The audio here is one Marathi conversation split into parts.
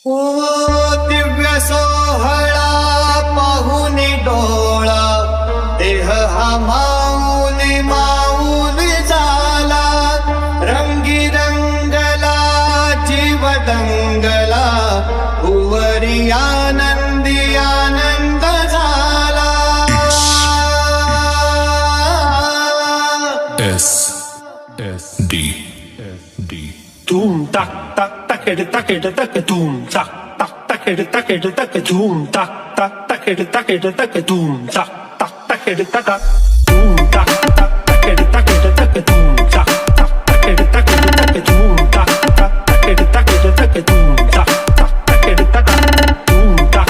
ओ दिव्य सोहळा पाहून डोळा देह हा माऊन माऊन झाला रंगी रंगला जीव दंगला उवरी आनंदी आनंद झाला SD Tum tak tak tak tak tak tum tak tak tak tak tak tum tak tak tak tak tak tum tak tak tak tak tum tak tak tak tak tum tak tak tak tak tum tak tak tak tak tum tak tak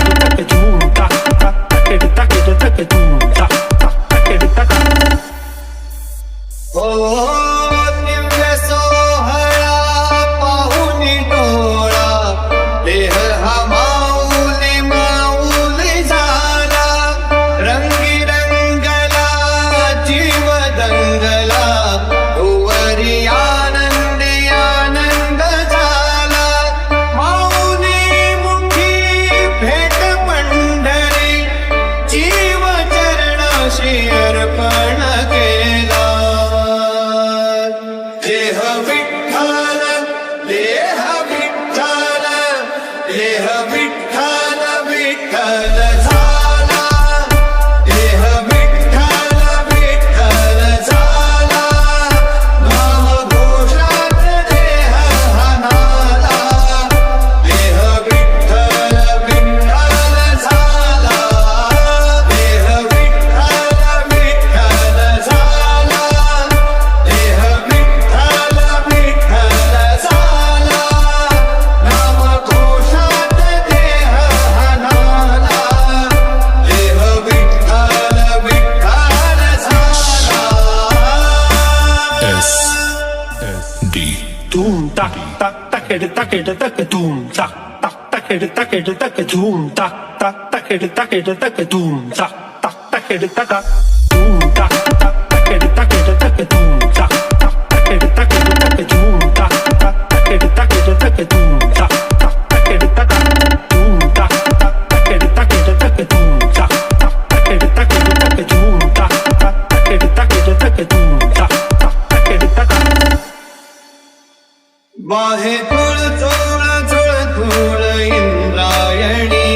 tak tum tak tak tak tum tak tak tak tum tak tak tum ओ दिव्य सोहळा पाहून डोळा देह हा माऊल माऊल झाला रंगी रंगला जीव दंगला उवरी आनंदी आनंद झाला माऊली मुखी भेट पंढरी जीव चरणाशी अर्पण केला देह विठ्ठल देह विठ्ठल देह विठ्ठल विठ्ठल झाला देह विठ्ठल विठ्ठल झाला नाम घोषात देह हाणाला देह विठ्ठल विठ्ठल झाला देह विठ्ठल विठ्ठल झाला देह विठ्ठल विठ्ठल झाला नाम घोषात देह हाणाला देह विठ्ठल विठ्ठल झाला SD Tum tak tak tak tak tak tum tak tak tak tak tak tum tak tak tak tak tak tum tak tak tak tak tum tak tak tak tak tak tum tak tak tak tak tum tak tak tak tak tum tak tak tak tum tak tak tak tak tum tak tak tak tak tum tak tak tak tum tak tak बाहे तुळ चोळ चोळ तुळ इंद्रायणी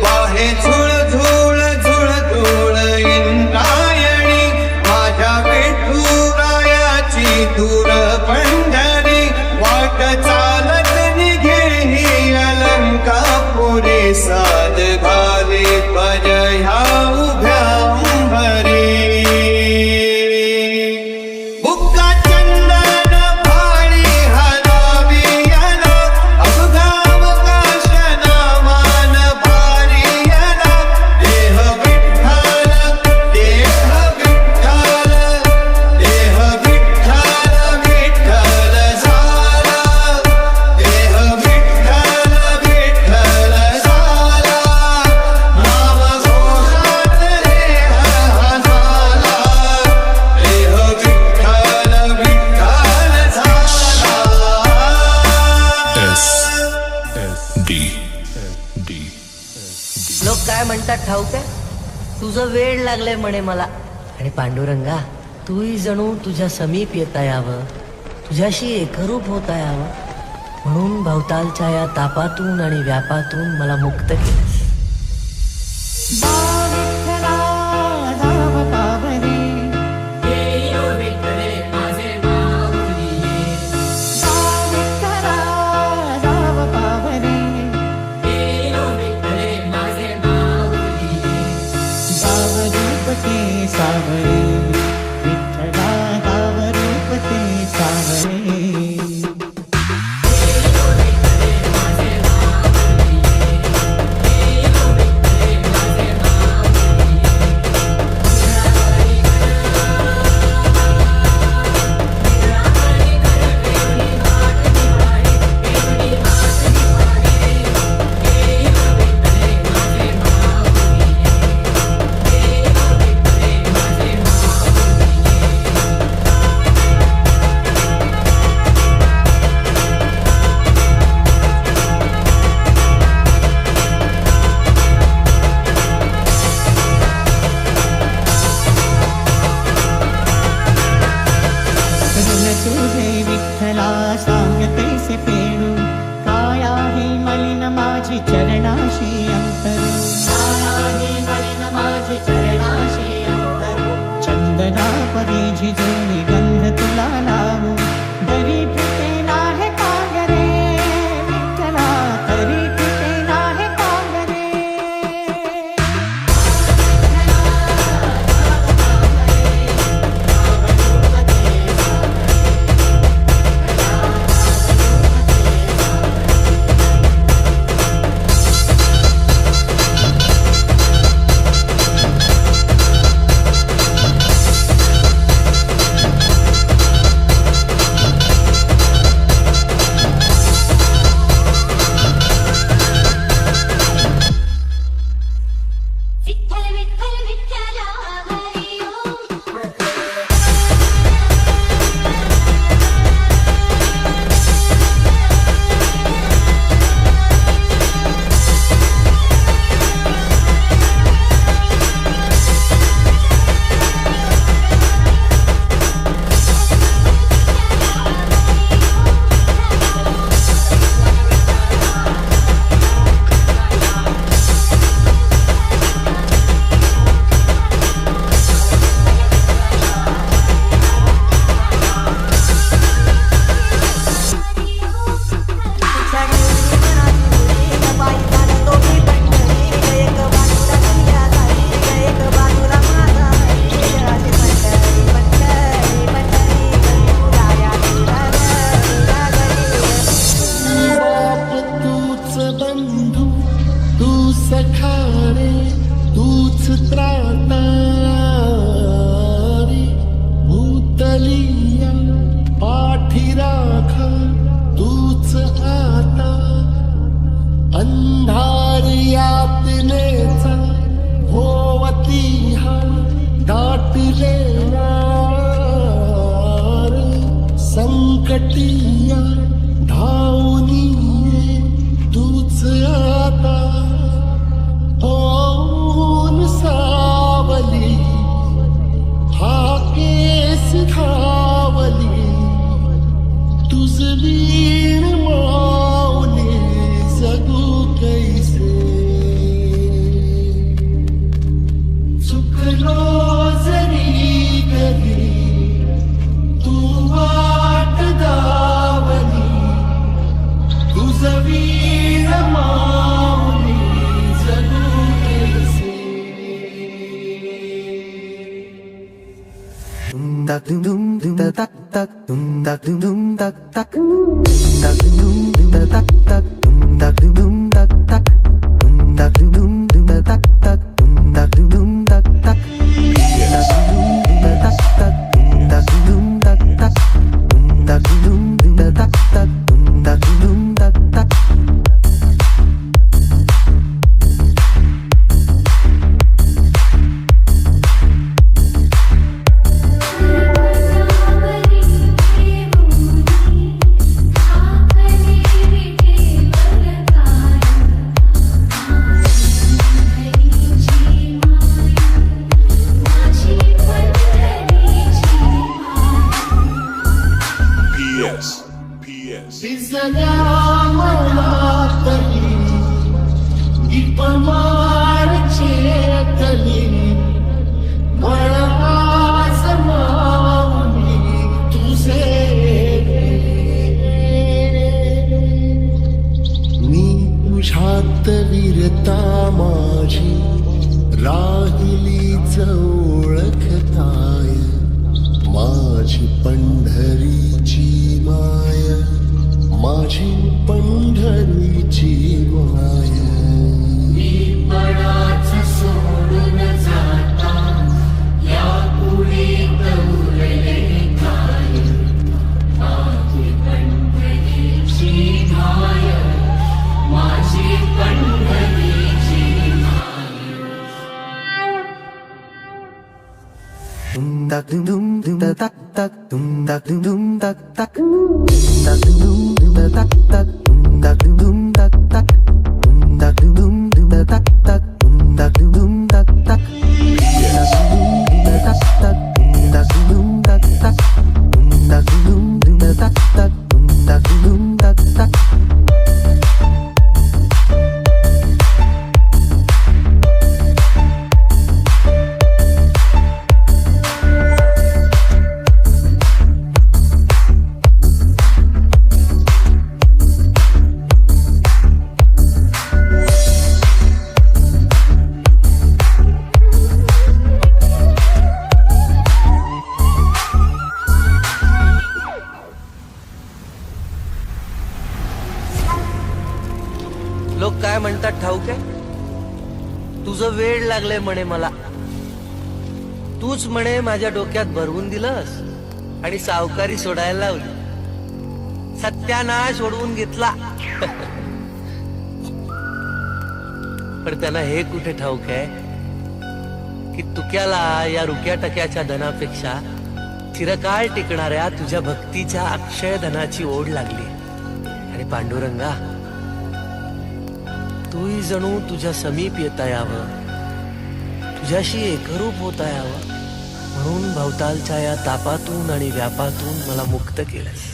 बाहे झुळ झुळ झुळ झुळ इंद्रायणी माझ्या विठुरायाची दूर पंढरी वाट चालत निघे ही अलंकापुरी साध घाले पज ह्या उभ्या अंबरी बुक्का चंदन फाळी हलावी याला अवघावकाश नामान भारी याला देह विठ्ठल देह विठ्ठल देह विठ्ठल विठ्ठल झाला देह विठ्ठल विठ्ठल झाला नाम घोषात देह हाणाला देह विठ्ठल विठ्ठल झाला SD लोक काय म्हणतात ठाऊक आहे तुझं वेळ लागलंय म्हणे मला आणि पांडुरंगा तूही जणू तुझ्या समीप येता यावं तुझ्याशी एकरूप होता यावं म्हणून भवतालच्या या तापातून आणि व्यापातून मला मुक्त केलंस सावरे विठ्ठला गावरूपते सावरे घातले वार संकटिया धावनी तूच आता होऊन सावली हाकेस धावली तुझ वीण माऊली जगू कैसे चुकलो जरी कधी तू वाट दावली तुझ वीण माऊली जगू कैसे tak dum dum dum da tak tak dum tak dum dum tak tak tak dum dum dum da tak tak dum tak dum dum tak tak dum tak dum dum dum da tak tak dum tak dum dum tak tak tak dum dum da tak tak dum tak dum dum tak tak dum tak dum dum dum da tak tak dum tak dum dum tak tak भिजल्या मनातली दीपमार चेतली मळवास माऊली तुझे मी तुझ्यात वीरता माझी राहिलीच ओळखताय माझी पंढरीची माया माझी पंढरीची माया मी पणाच सोडून जाता या कुळीत उरले काय माझी पंढरीची माया माझी पंढरीची dum tak dum dum dum da tak tak dum tak dum dum tak tak tak dum dum dum da tak tak dum tak dum dum tak tak dum tak dum dum dum da tak tak dum tak dum dum tak tak tak dum dum dum da tak tak dum tak dum dum tak tak dum tak dum dum dum da tak tak dum tak dum dum tak tak लोक काय म्हणतात ठाऊक आहे तुझं वेळ लागलंय म्हणे मला तूच म्हणे माझ्या डोक्यात भरवून दिलंस आणि सावकारी सोडायला लावली सत्यानाश ओढवून घेतला पण त्यांना हे कुठे ठाऊक आहे की तुक्याला या रुक्या टक्याच्या धनापेक्षा चिरकाळ टिकणाऱ्या तुझ्या भक्तीच्या अक्षय धनाची ओढ लागली आणि पांडुरंगा तूही जणू तुझ्या समीप येता यावं तुझ्याशी एकरूप होता यावं म्हणून भवतालच्या या तापातून आणि व्यापातून मला मुक्त केलंस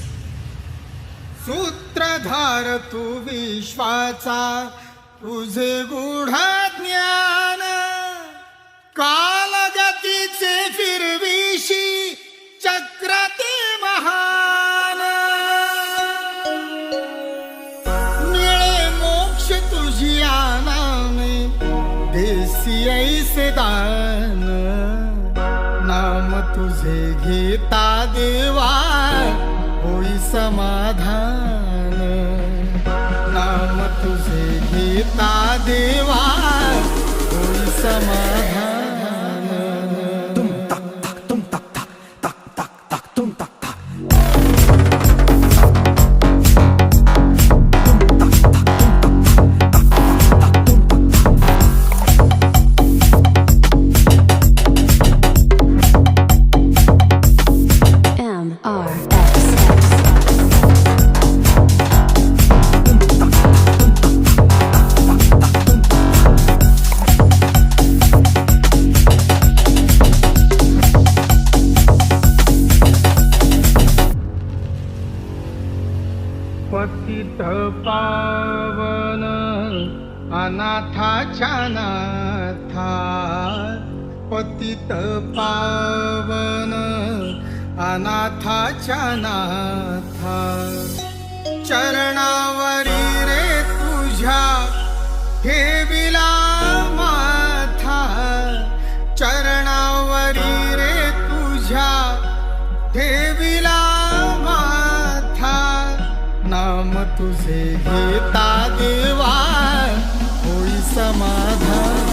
सूत्रधार तू विश्वाचा तुझे गूढ ज्ञान कालगतीचे फिरविशी चक्र ते महान मिळे मोक्ष तुझी आनाने देसी ऐसे दान नाम तुझे घेता देवा होई समाधान नाम तुझे घेता देवा होई समाधान पतित पावन अनाथाच्या नाथा पतित पावन अनाथाच्या नाथा चरणावरी रे तुझ्या ठेविला माथा चरणावरी रे तुझ्या ठेविला माथा नाम तुझे घेता देवा होई समाधान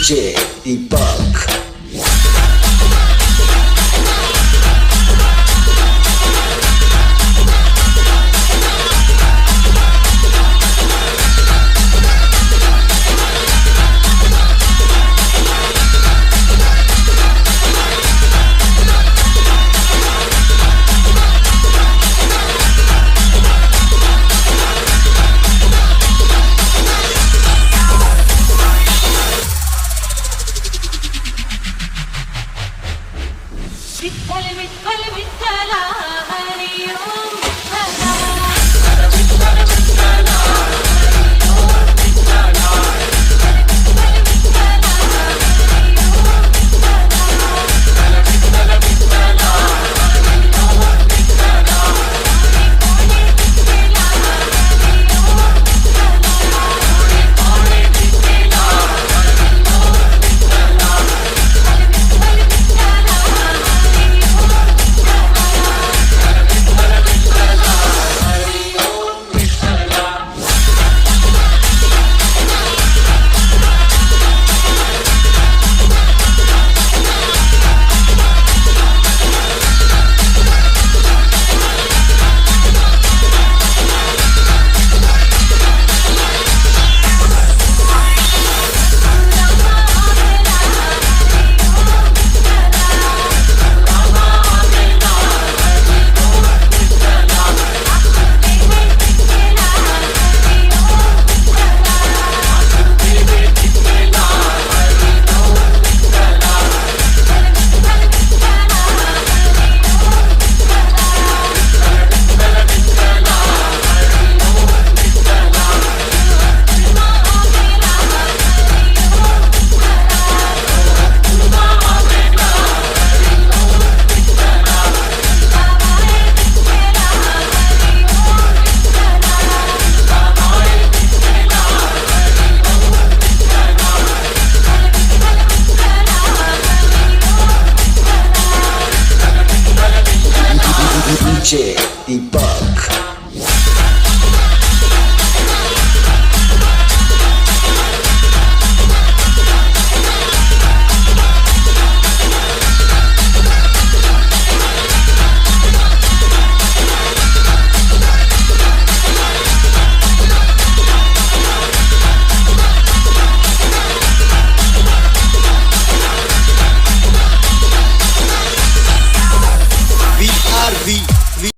DJ Deepak. विठ्ठल विठ्ठल विठ्ठला Hari Om DJ Deepak. VRV